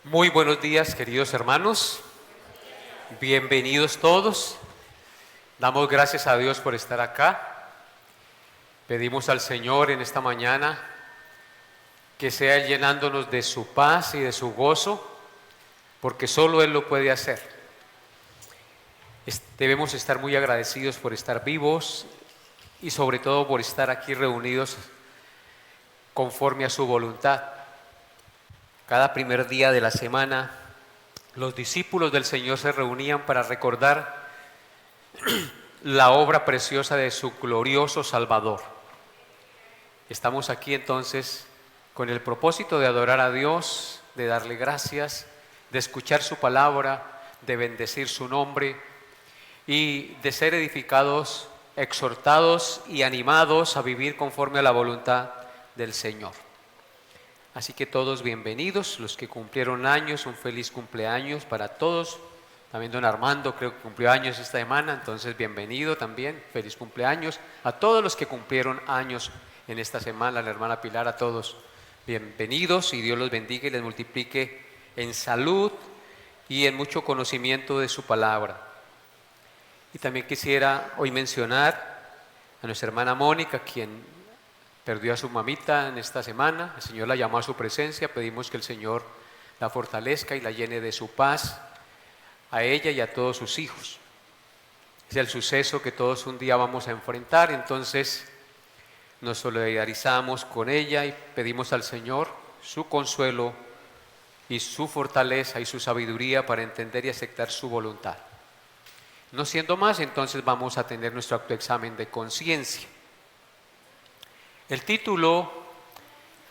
Muy buenos días, queridos hermanos. Bienvenidos todos. Damos gracias a Dios por estar acá. Pedimos al Señor en esta mañana que sea Él llenándonos de su paz y de su gozo, porque solo Él lo puede hacer. Debemos estar muy agradecidos por estar vivos y sobre todo por estar aquí reunidos conforme a su voluntad. Cada primer día de la semana, los discípulos del Señor se reunían para recordar la obra preciosa de su glorioso Salvador. Estamos aquí entonces con el propósito de adorar a Dios, de darle gracias, de escuchar su palabra, de bendecir su nombre y de ser edificados, exhortados y animados a vivir conforme a la voluntad del Señor. Así que todos bienvenidos, los que cumplieron años, un feliz cumpleaños para todos. También don Armando creo que cumplió años esta semana, entonces bienvenido también, feliz cumpleaños. A todos los que cumplieron años en esta semana, la hermana Pilar, a todos bienvenidos y Dios los bendiga y les multiplique en salud y en mucho conocimiento de su palabra. Y también quisiera hoy mencionar a nuestra hermana Mónica, quien perdió a su mamita en esta semana. El Señor la llamó a su presencia. Pedimos que el Señor la fortalezca y la llene de su paz a ella y a todos sus hijos. Es el suceso que todos un día vamos a enfrentar, entonces nos solidarizamos con ella y pedimos al Señor su consuelo y su fortaleza y su sabiduría para entender y aceptar su voluntad. No siendo más, entonces vamos a tener nuestro autoexamen de conciencia. El título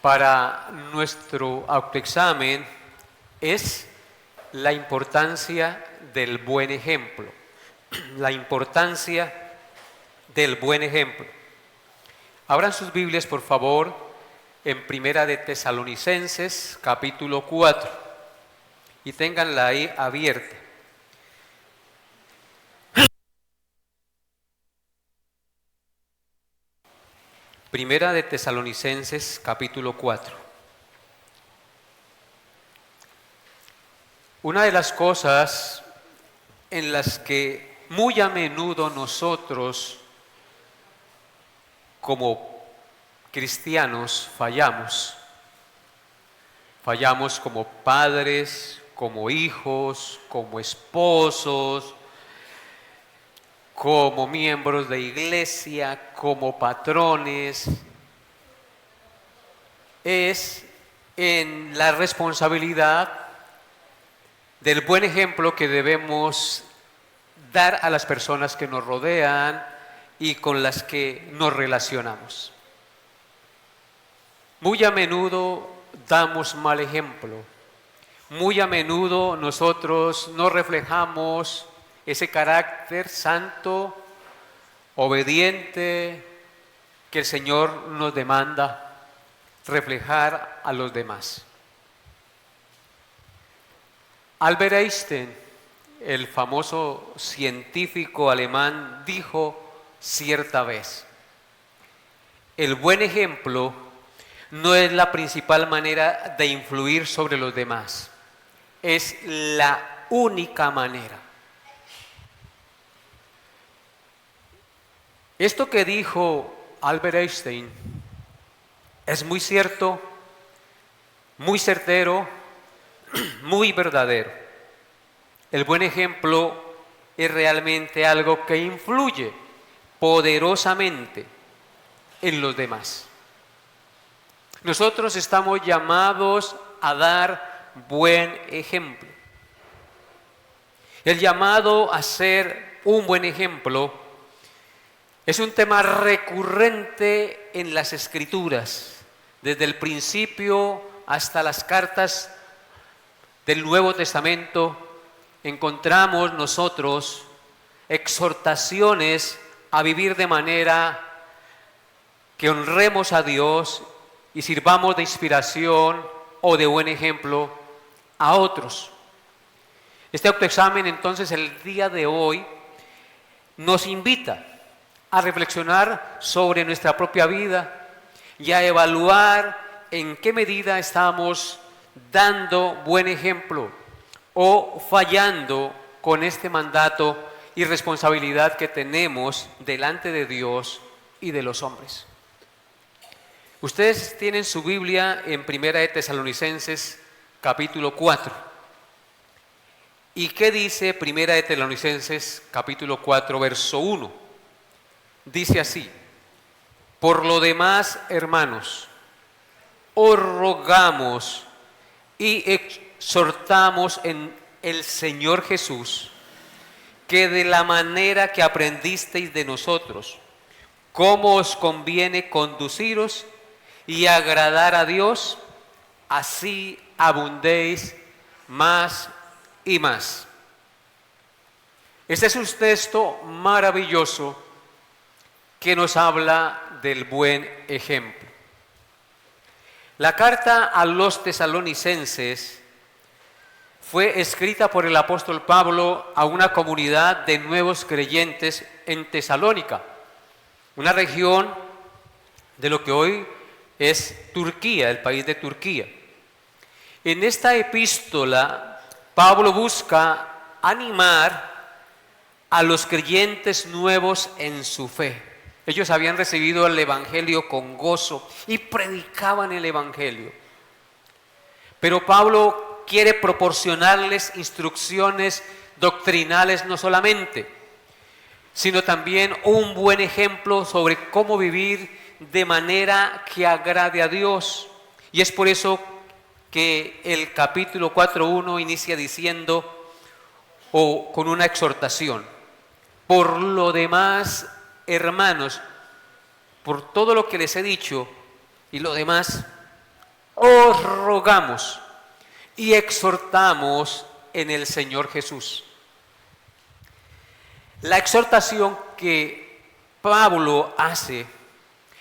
para nuestro autoexamen es la importancia del buen ejemplo. La importancia del buen ejemplo. Abran sus Biblias, por favor, en Primera de Tesalonicenses, capítulo 4, y ténganla ahí abierta. Primera de Tesalonicenses, capítulo 4. Una de las cosas en las que muy a menudo nosotros, como cristianos, fallamos como padres, como hijos, como esposos, como miembros de iglesia, como patrones, es en la responsabilidad del buen ejemplo que debemos dar a las personas que nos rodean y con las que nos relacionamos. Muy a menudo damos mal ejemplo, muy a menudo nosotros no reflejamos ese carácter santo, obediente, que el Señor nos demanda reflejar a los demás. Albert Einstein, el famoso científico alemán, dijo cierta vez: el buen ejemplo no es la principal manera de influir sobre los demás, es la única manera. Esto que dijo Albert Einstein es muy cierto, muy certero, muy verdadero. El buen ejemplo es realmente algo que influye poderosamente en los demás. Nosotros estamos llamados a dar buen ejemplo. El llamado a ser un buen ejemplo es un tema recurrente en las Escrituras, desde el principio hasta las cartas del Nuevo Testamento. Encontramos nosotros exhortaciones a vivir de manera que honremos a Dios y sirvamos de inspiración o de buen ejemplo a otros. Este autoexamen entonces el día de hoy nos invita a reflexionar sobre nuestra propia vida y a evaluar en qué medida estamos dando buen ejemplo o fallando con este mandato y responsabilidad que tenemos delante de Dios y de los hombres? Ustedes tienen su Biblia en Primera de Tesalonicenses capítulo 4. ¿Y qué dice Primera de Tesalonicenses capítulo 4 verso 1? Dice así: por lo demás, hermanos, os rogamos y exhortamos en el Señor Jesús que de la manera que aprendisteis de nosotros, cómo os conviene conduciros y agradar a Dios, así abundéis más y más. Este es un texto maravilloso que nos habla del buen ejemplo. La carta a los tesalonicenses fue escrita por el apóstol Pablo a una comunidad de nuevos creyentes en Tesalónica, una región de lo que hoy es Turquía, el país de Turquía. En esta epístola, Pablo busca animar a los creyentes nuevos en su fe. Ellos habían recibido el Evangelio con gozo y predicaban el Evangelio. Pero Pablo quiere proporcionarles instrucciones doctrinales no solamente, sino también un buen ejemplo sobre cómo vivir de manera que agrade a Dios. Y es por eso que el capítulo 4.1 inicia diciendo, o con una exhortación: por lo demás, hermanos, por todo lo que les he dicho y lo demás, os rogamos y exhortamos en el Señor Jesús. La exhortación que Pablo hace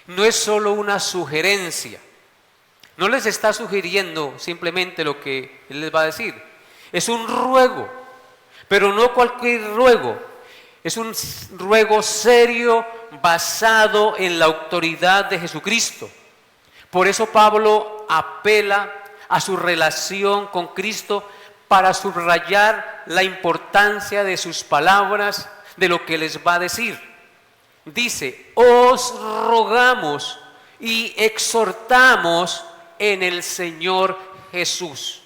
no es solo una sugerencia, no les está sugiriendo simplemente lo que él les va a decir, es un ruego, pero no cualquier ruego, es un ruego serio basado en la autoridad de Jesucristo. Por eso Pablo apela a su relación con Cristo para subrayar la importancia de sus palabras, de lo que les va a decir. Dice: os rogamos y exhortamos en el Señor Jesús.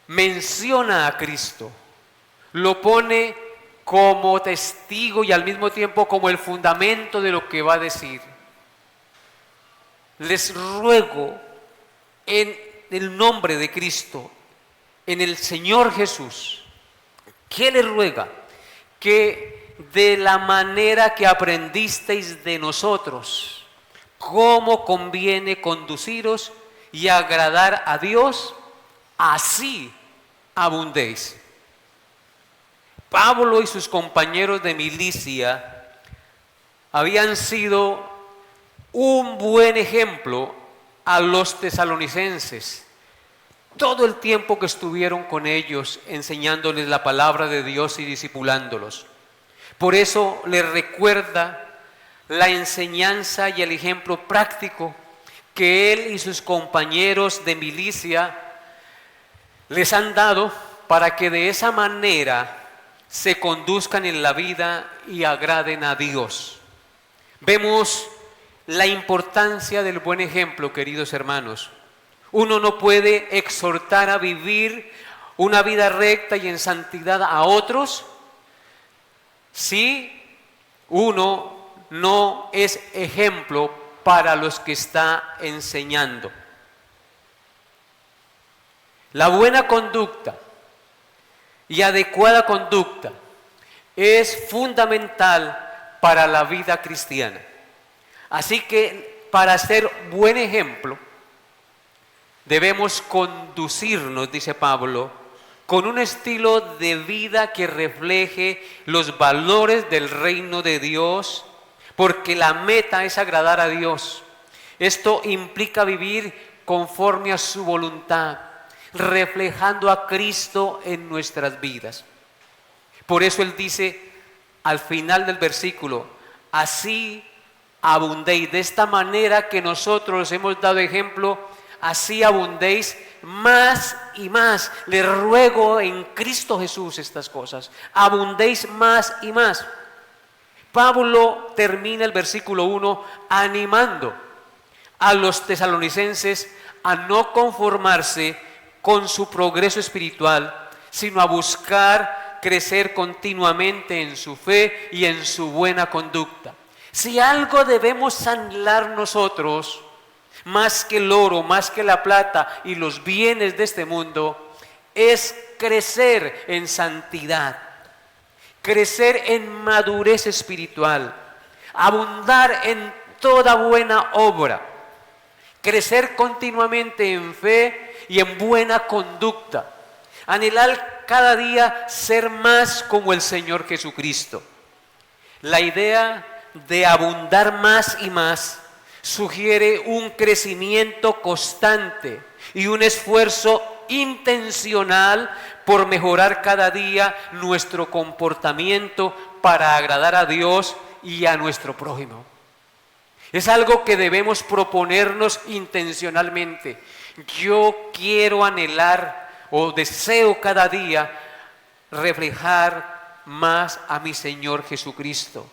Menciona a Cristo, lo pone como testigo y al mismo tiempo como el fundamento de lo que va a decir. Les ruego en el nombre de Cristo, en el Señor Jesús. ¿Qué les ruega? Que de la manera que aprendisteis de nosotros, cómo conviene conduciros y agradar a Dios, así abundéis. Pablo y sus compañeros de milicia habían sido un buen ejemplo a los tesalonicenses todo el tiempo que estuvieron con ellos, enseñándoles la palabra de Dios y discipulándolos. Por eso les recuerda la enseñanza y el ejemplo práctico que él y sus compañeros de milicia les han dado para que de esa manera se conduzcan en la vida y agraden a Dios. Vemos la importancia del buen ejemplo, queridos hermanos. Uno no puede exhortar a vivir una vida recta y en santidad a otros si uno no es ejemplo para los que está enseñando. La buena conducta y adecuada conducta es fundamental para la vida cristiana. Así que para ser buen ejemplo debemos conducirnos, dice Pablo, con un estilo de vida que refleje los valores del reino de Dios, porque la meta es agradar a Dios. Esto implica vivir conforme a su voluntad, reflejando a Cristo en nuestras vidas. Por eso él dice al final del versículo: así abundéis. De esta manera que nosotros os hemos dado ejemplo, así abundéis más y más. Les ruego en Cristo Jesús estas cosas. Abundéis más y más. Pablo termina el versículo 1 animando a los tesalonicenses a no conformarse con su progreso espiritual, sino a buscar crecer continuamente en su fe y en su buena conducta. Si algo debemos anhelar nosotros, más que el oro, más que la plata y los bienes de este mundo, es crecer en santidad, crecer en madurez espiritual, abundar en toda buena obra, crecer continuamente en fe y en buena conducta, anhelar cada día ser más como el Señor Jesucristo. La idea de abundar más y más sugiere un crecimiento constante y un esfuerzo intencional por mejorar cada día nuestro comportamiento para agradar a Dios y a nuestro prójimo. Es algo que debemos proponernos intencionalmente. Yo quiero anhelar o deseo cada día reflejar más a mi Señor Jesucristo.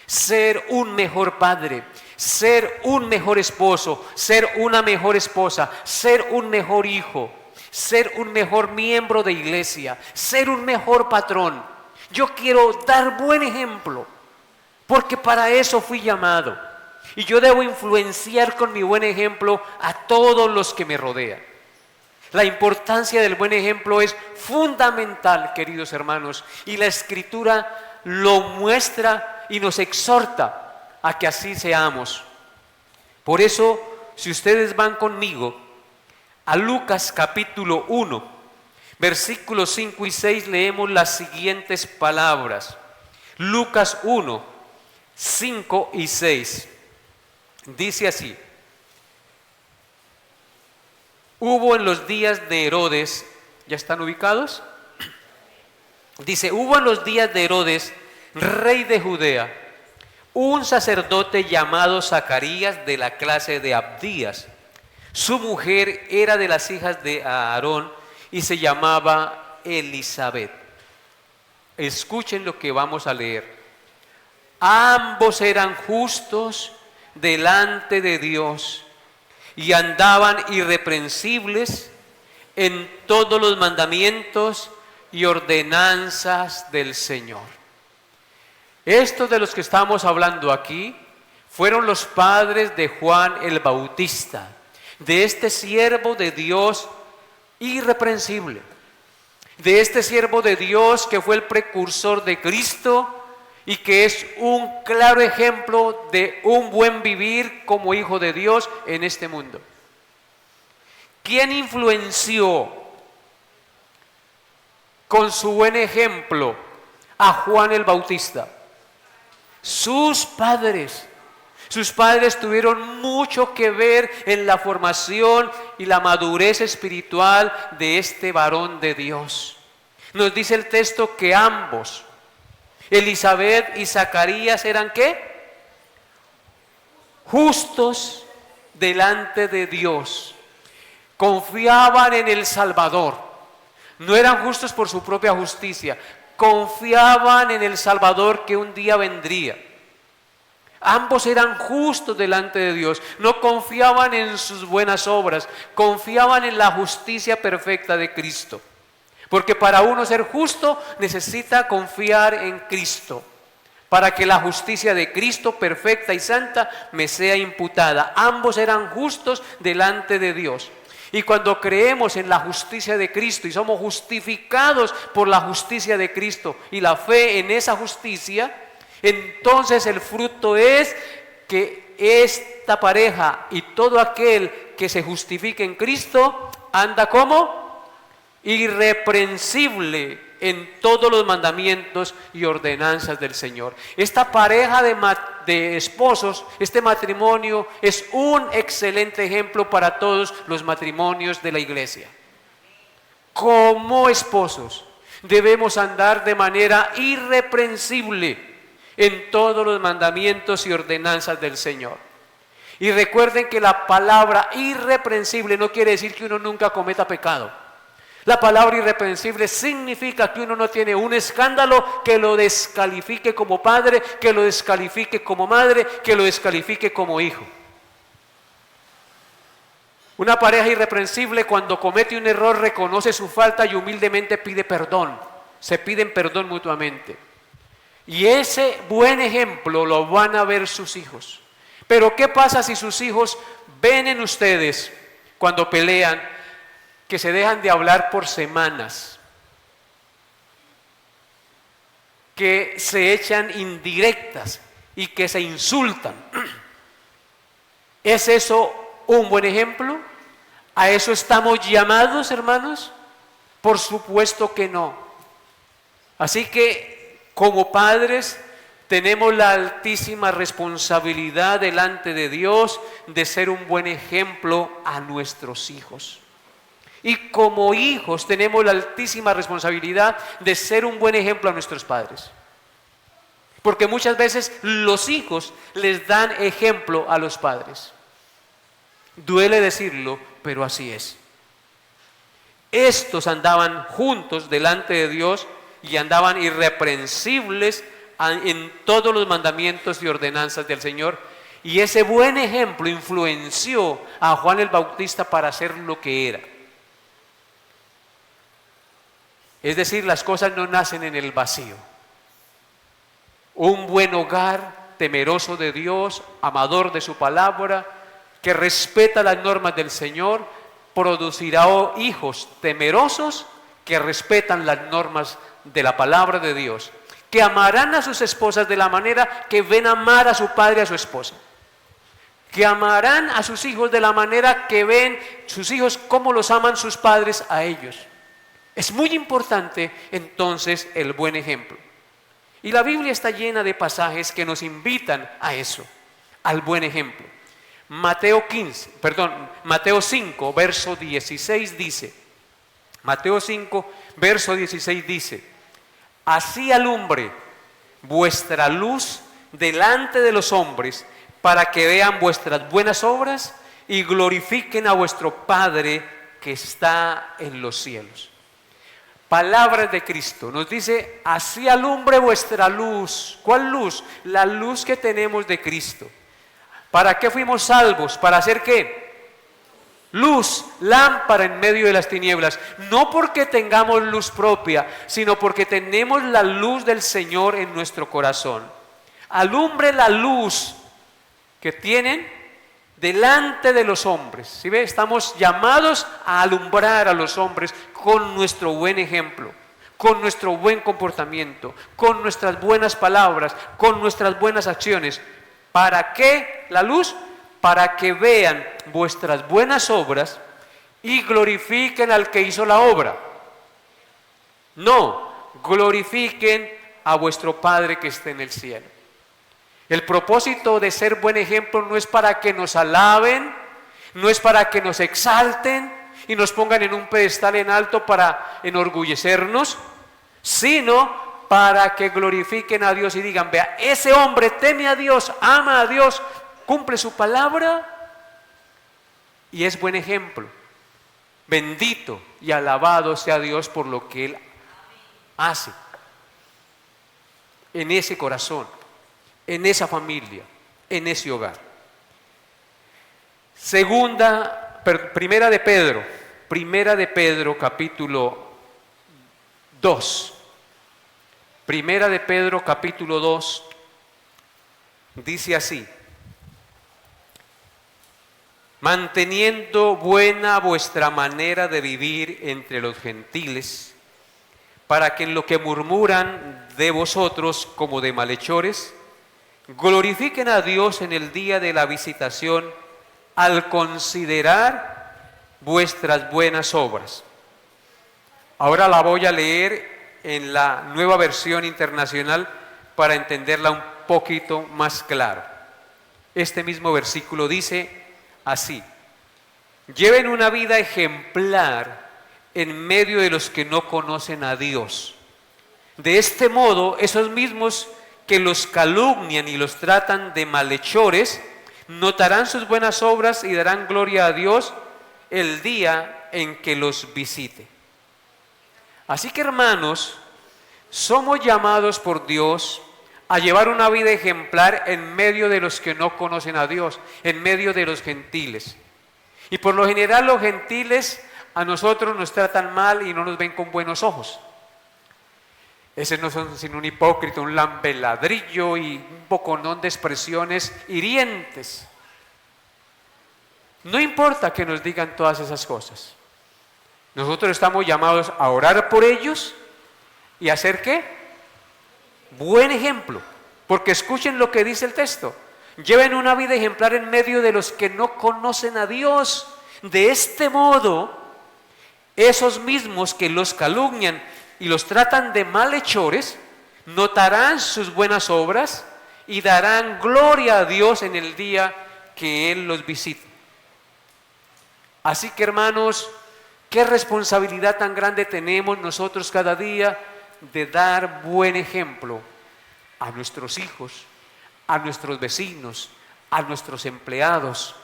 Ser un mejor padre, ser un mejor esposo, ser una mejor esposa, ser un mejor hijo, ser un mejor miembro de iglesia, ser un mejor patrón. Yo quiero dar buen ejemplo, porque para eso fui llamado. Y yo debo influenciar con mi buen ejemplo a todos los que me rodean. La importancia del buen ejemplo es fundamental, queridos hermanos, y la Escritura lo muestra y nos exhorta a que así seamos. Por eso, si ustedes van conmigo a Lucas capítulo 1, versículos 5 y 6, leemos las siguientes palabras. Lucas 1, 5 y 6. Dice así: hubo en los días de Herodes, ¿ya están ubicados? Dice, hubo en los días de Herodes, rey de Judea, un sacerdote llamado Zacarías de la clase de Abdías. Su mujer era de las hijas de Aarón y se llamaba Elisabet. Escuchen lo que vamos a leer. Ambos eran justos delante de Dios y andaban irreprensibles en todos los mandamientos y ordenanzas del Señor. Estos de los que estamos hablando aquí fueron los padres de Juan el Bautista, de este siervo de Dios irreprensible, de este siervo de Dios que fue el precursor de Cristo y que es un claro ejemplo de un buen vivir como hijo de Dios en este mundo. ¿Quién influenció con su buen ejemplo a Juan el Bautista? Sus padres. Sus padres tuvieron mucho que ver en la formación y la madurez espiritual de este varón de Dios. Nos dice el texto que ambos, Elisabet y Zacarías, ¿eran qué? Justos delante de Dios. Confiaban en el Salvador. No eran justos por su propia justicia. Confiaban en el Salvador que un día vendría. Ambos eran justos delante de Dios. No confiaban en sus buenas obras. Confiaban en la justicia perfecta de Cristo. Porque para uno ser justo necesita confiar en Cristo, para que la justicia de Cristo perfecta y santa me sea imputada. Ambos eran justos delante de Dios. Y cuando creemos en la justicia de Cristo y somos justificados por la justicia de Cristo y la fe en esa justicia, entonces el fruto es que esta pareja y todo aquel que se justifique en Cristo anda como irreprensible en todos los mandamientos y ordenanzas del Señor. Esta pareja de esposos, este matrimonio es un excelente ejemplo para todos los matrimonios de la iglesia. Como esposos debemos andar de manera irreprensible en todos los mandamientos y ordenanzas del Señor. Y recuerden que la palabra irreprensible no quiere decir que uno nunca cometa pecado. La palabra irreprensible significa que uno no tiene un escándalo que lo descalifique como padre, que lo descalifique como madre, que lo descalifique como hijo. Una pareja irreprensible, cuando comete un error, reconoce su falta y humildemente pide perdón. Se piden perdón mutuamente. Y ese buen ejemplo lo van a ver sus hijos. Pero ¿qué pasa si sus hijos ven en ustedes, cuando pelean, que se dejan de hablar por semanas, que se echan indirectas y que se insultan? ¿Es eso un buen ejemplo? ¿A eso estamos llamados, hermanos? Por supuesto que no. Así que, como padres, tenemos la altísima responsabilidad delante de Dios de ser un buen ejemplo a nuestros hijos. Y como hijos tenemos la altísima responsabilidad de ser un buen ejemplo a nuestros padres. Porque muchas veces los hijos les dan ejemplo a los padres. Duele decirlo, pero así es. Estos andaban juntos delante de Dios y andaban irreprensibles en todos los mandamientos y ordenanzas del Señor. Y ese buen ejemplo influenció a Juan el Bautista para ser lo que era. Es decir, las cosas no nacen en el vacío. Un buen hogar, temeroso de Dios, amador de su palabra, que respeta las normas del Señor, producirá hijos temerosos que respetan las normas de la palabra de Dios, que amarán a sus esposas de la manera que ven amar a su padre y a su esposa, que amarán a sus hijos de la manera que ven sus hijos cómo los aman sus padres a ellos. Es muy importante entonces el buen ejemplo. Y la Biblia está llena de pasajes que nos invitan a eso, al buen ejemplo. Mateo 5, verso 16 dice, Mateo 5, verso 16 dice: así alumbre vuestra luz delante de los hombres, para que vean vuestras buenas obras y glorifiquen a vuestro Padre que está en los cielos. Palabras de Cristo, nos dice: así alumbre vuestra luz. ¿Cuál luz? La luz que tenemos de Cristo. ¿Para qué fuimos salvos? ¿Para hacer qué? Luz, lámpara en medio de las tinieblas. No porque tengamos luz propia, sino porque tenemos la luz del Señor en nuestro corazón. Alumbre la luz que tienen delante de los hombres. ¿Sí ve? Estamos llamados a alumbrar a los hombres con nuestro buen ejemplo, con nuestro buen comportamiento, con nuestras buenas palabras, con nuestras buenas acciones. ¿Para qué la luz? Para que vean vuestras buenas obras y glorifiquen al que hizo la obra. No, glorifiquen a vuestro Padre que está en el cielo. El propósito de ser buen ejemplo no es para que nos alaben, no es para que nos exalten y nos pongan en un pedestal en alto para enorgullecernos, sino para que glorifiquen a Dios y digan: vea, ese hombre teme a Dios, ama a Dios, cumple su palabra y es buen ejemplo. Bendito y alabado sea Dios por lo que Él hace en ese corazón, en esa familia, en ese hogar. Primera de Pedro capítulo 2. Primera de Pedro capítulo 2 dice así: manteniendo buena vuestra manera de vivir entre los gentiles, para que en lo que murmuran de vosotros como de malhechores, glorifiquen a Dios en el día de la visitación, al considerar vuestras buenas obras. Ahora la voy a leer en la Nueva Versión Internacional para entenderla un poquito más claro. Este mismo versículo dice así: lleven una vida ejemplar en medio de los que no conocen a Dios. De este modo, esos mismos que los calumnian y los tratan de malhechores, notarán sus buenas obras y darán gloria a Dios el día en que los visite. Así que, hermanos, somos llamados por Dios a llevar una vida ejemplar en medio de los que no conocen a Dios, en medio de los gentiles. Y por lo general los gentiles a nosotros nos tratan mal y no nos ven con buenos ojos. Ese no son sino un hipócrita, un lambeladrillo y un poconón de expresiones hirientes. No importa que nos digan todas esas cosas. Nosotros estamos llamados a orar por ellos y a hacer ¿qué? Buen ejemplo. Porque escuchen lo que dice el texto. Lleven una vida ejemplar en medio de los que no conocen a Dios. De este modo, esos mismos que los calumnian y los tratan de malhechores, notarán sus buenas obras y darán gloria a Dios en el día que Él los visite. Así que, hermanos, qué responsabilidad tan grande tenemos nosotros cada día de dar buen ejemplo a nuestros hijos, a nuestros vecinos, a nuestros empleados,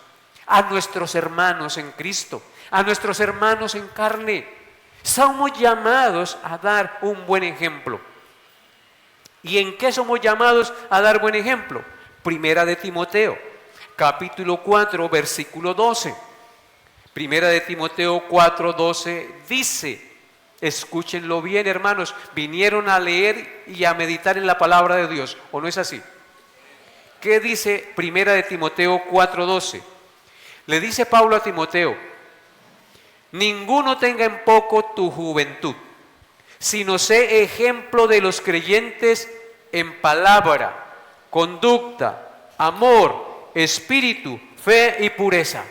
a nuestros hermanos en Cristo, a nuestros hermanos en carne. Somos llamados a dar un buen ejemplo. ¿Y en qué somos llamados a dar buen ejemplo? Primera de Timoteo, capítulo 4, versículo 12. Primera de Timoteo 4, 12 dice, escúchenlo bien, hermanos, vinieron a leer y a meditar en la palabra de Dios, ¿o no es así? ¿Qué dice Primera de Timoteo 4, 12? Le dice Pablo a Timoteo, ninguno tenga en poco tu juventud, sino sé ejemplo de los creyentes en palabra, conducta, amor, espíritu, fe y pureza.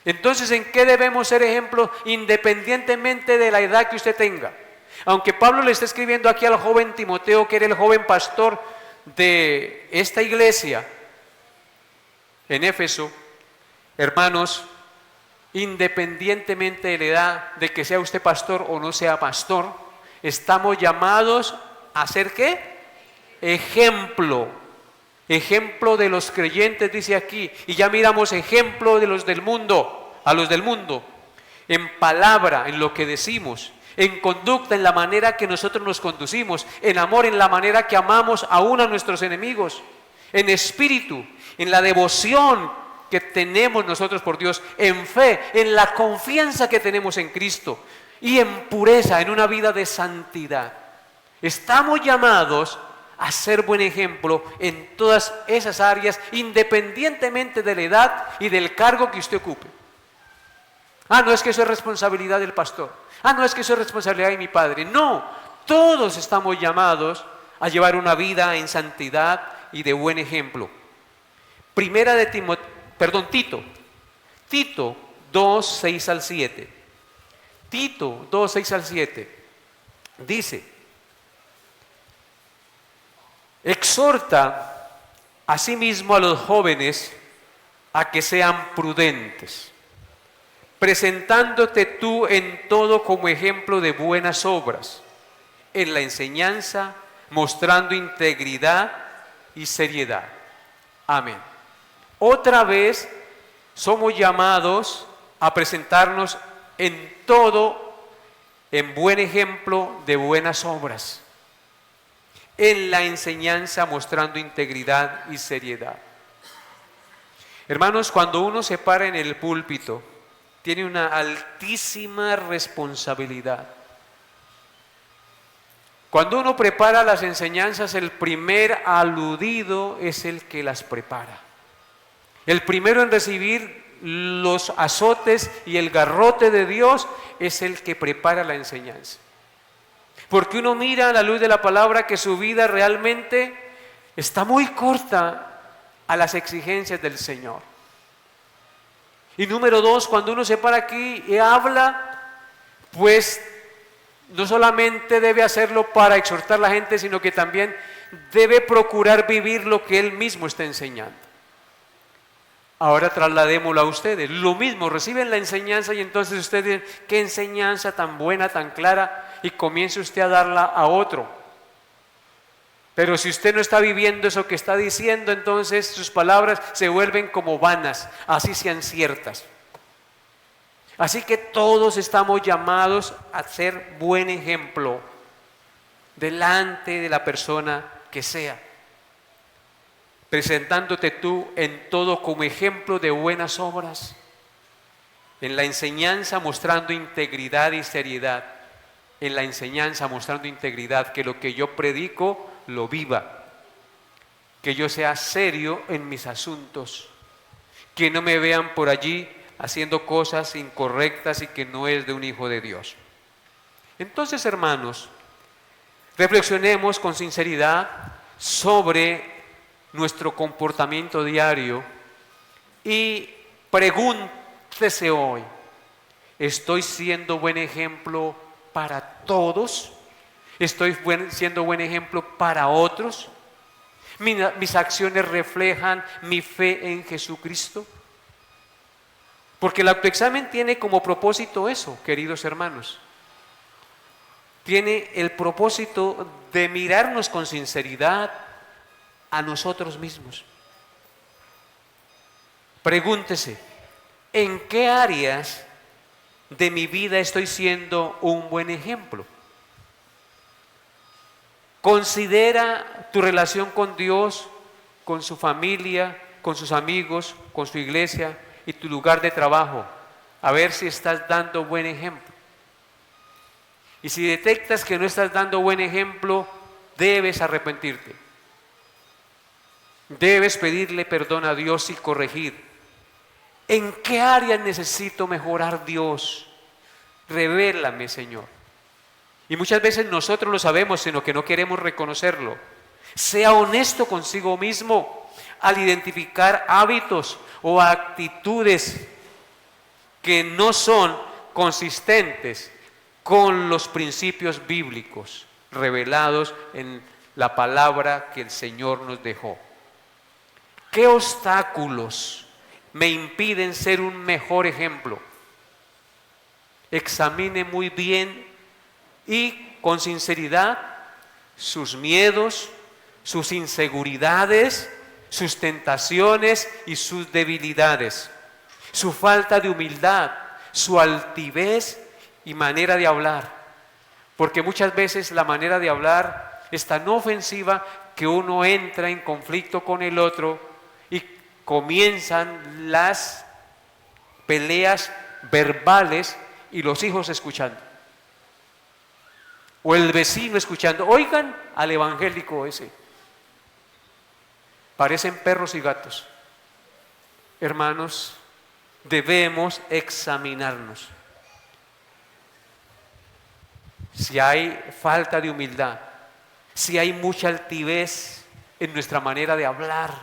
Entonces, ¿en qué debemos ser ejemplo independientemente de la edad que usted tenga? Aunque Pablo le está escribiendo aquí al joven Timoteo, que era el joven pastor de esta iglesia en Éfeso, hermanos, independientemente de la edad, de que sea usted pastor o no sea pastor, estamos llamados a ser ¿qué? Ejemplo. Ejemplo de los creyentes, dice aquí, y ya miramos ejemplo de los del mundo, a los del mundo, en palabra, en lo que decimos, en conducta, en la manera que nosotros nos conducimos, en amor, en la manera que amamos aún a nuestros enemigos, en espíritu, en la devoción que tenemos nosotros por Dios, en fe, en la confianza que tenemos en Cristo y en pureza, en una vida de santidad. Estamos llamados a ser buen ejemplo en todas esas áreas, independientemente de la edad y del cargo que usted ocupe. No es que eso es responsabilidad del pastor. No es que eso es responsabilidad de mi padre. No, todos estamos llamados a llevar una vida en santidad y de buen ejemplo. Primera de Tito 2, 6 al 7. Tito 2, 6 al 7 dice, exhorta asimismo a los jóvenes a que sean prudentes, presentándote tú en todo como ejemplo de buenas obras, en la enseñanza, mostrando integridad y seriedad. Amén. Otra vez somos llamados a presentarnos en todo en buen ejemplo de buenas obras, en la enseñanza mostrando integridad y seriedad. Hermanos, cuando uno se para en el púlpito, tiene una altísima responsabilidad. Cuando uno prepara las enseñanzas, el primer aludido es el que las prepara. El primero en recibir los azotes y el garrote de Dios es el que prepara la enseñanza. Porque uno mira a la luz de la palabra que su vida realmente está muy corta a las exigencias del Señor. Y número dos, cuando uno se para aquí y habla, pues no solamente debe hacerlo para exhortar a la gente, sino que también debe procurar vivir lo que él mismo está enseñando. Ahora trasladémoslo a ustedes. Lo mismo, reciben la enseñanza y entonces ustedes dicen, qué enseñanza tan buena, tan clara, y comience usted a darla a otro. Pero si usted no está viviendo eso que está diciendo, entonces sus palabras se vuelven como vanas, así sean ciertas. Así que todos estamos llamados a ser buen ejemplo delante de la persona que sea, presentándote tú en todo como ejemplo de buenas obras, en la enseñanza mostrando integridad y seriedad, en la enseñanza mostrando integridad, que lo que yo predico lo viva, que yo sea serio en mis asuntos, que no me vean por allí haciendo cosas incorrectas y que no es de un hijo de Dios. Entonces, hermanos, reflexionemos con sinceridad sobre nuestro comportamiento diario y pregúntese hoy, ¿estoy siendo buen ejemplo para todos? ¿Estoy siendo buen ejemplo para otros? ¿Mis acciones reflejan mi fe en Jesucristo? Porque el autoexamen tiene como propósito eso, queridos hermanos. Tiene el propósito de mirarnos con sinceridad a nosotros mismos. Pregúntese, ¿en qué áreas de mi vida estoy siendo un buen ejemplo? Considera tu relación con Dios, con su familia, con sus amigos, con su iglesia y tu lugar de trabajo, a ver si estás dando buen ejemplo. Y si detectas que no estás dando buen ejemplo, debes arrepentirte. Debes pedirle perdón a Dios y corregir. ¿En qué área necesito mejorar, Dios? Revélame, Señor. Y muchas veces nosotros lo sabemos, sino que no queremos reconocerlo. Sea honesto consigo mismo al identificar hábitos o actitudes que no son consistentes con los principios bíblicos revelados en la palabra que el Señor nos dejó. ¿Qué obstáculos me impiden ser un mejor ejemplo? Examine muy bien y con sinceridad sus miedos, sus inseguridades, sus tentaciones y sus debilidades, su falta de humildad, su altivez y manera de hablar. Porque muchas veces la manera de hablar es tan ofensiva que uno entra en conflicto con el otro y comienzan las peleas verbales y los hijos escuchando. O el vecino escuchando, oigan al evangélico ese. Parecen perros y gatos. Hermanos, debemos examinarnos. Si hay falta de humildad, si hay mucha altivez en nuestra manera de hablar,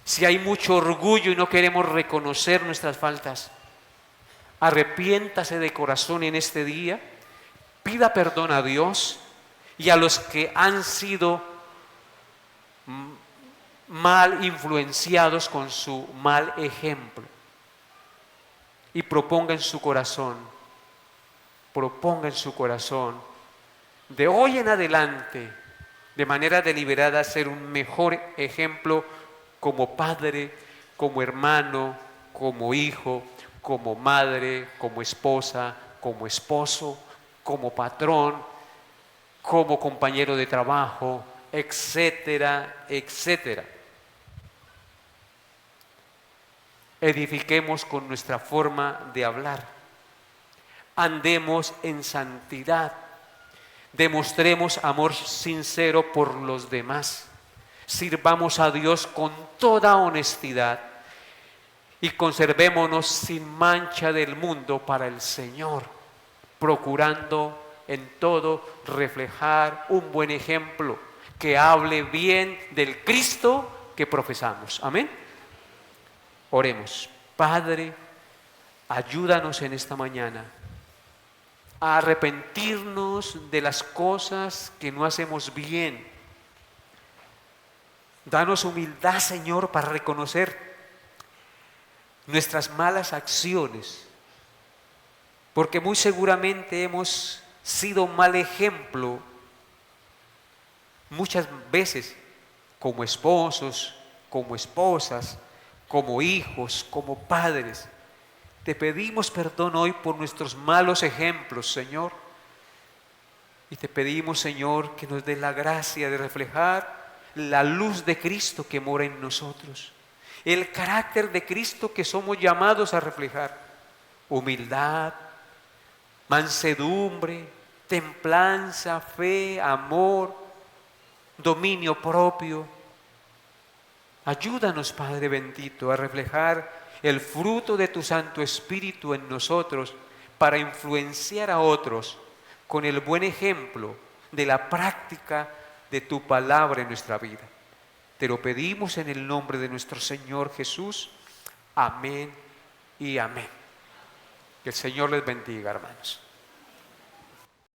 si hay mucho orgullo y no queremos reconocer nuestras faltas, arrepiéntase de corazón en este día, pida perdón a Dios y a los que han sido mal influenciados con su mal ejemplo y proponga en su corazón de hoy en adelante, de manera deliberada, ser un mejor ejemplo como padre, como hermano, como hijo, como madre, como esposa, como esposo, como patrón, como compañero de trabajo, etcétera, etcétera. Edifiquemos con nuestra forma de hablar. Andemos en santidad. Demostremos amor sincero por los demás. Sirvamos a Dios con toda honestidad y conservémonos sin mancha del mundo para el Señor, procurando en todo reflejar un buen ejemplo que hable bien del Cristo que profesamos. Amén. Oremos. Padre, ayúdanos en esta mañana a arrepentirnos de las cosas que no hacemos bien. Danos humildad, Señor, para reconocer nuestras malas acciones, porque muy seguramente hemos sido mal ejemplo Muchas veces, como esposos, como esposas, como hijos, como padres, te pedimos perdón hoy por nuestros malos ejemplos, Señor. Y te pedimos, Señor, que nos dé la gracia de reflejar la luz de Cristo que mora en nosotros, el carácter de Cristo que somos llamados a reflejar: humildad, mansedumbre, templanza, fe, amor, dominio propio. Ayúdanos, Padre bendito, a reflejar el fruto de tu Santo Espíritu en nosotros para influenciar a otros con el buen ejemplo de la práctica de tu palabra en nuestra vida. Te lo pedimos en el nombre de nuestro Señor Jesús. Amén y amén. Que el Señor les bendiga, hermanos.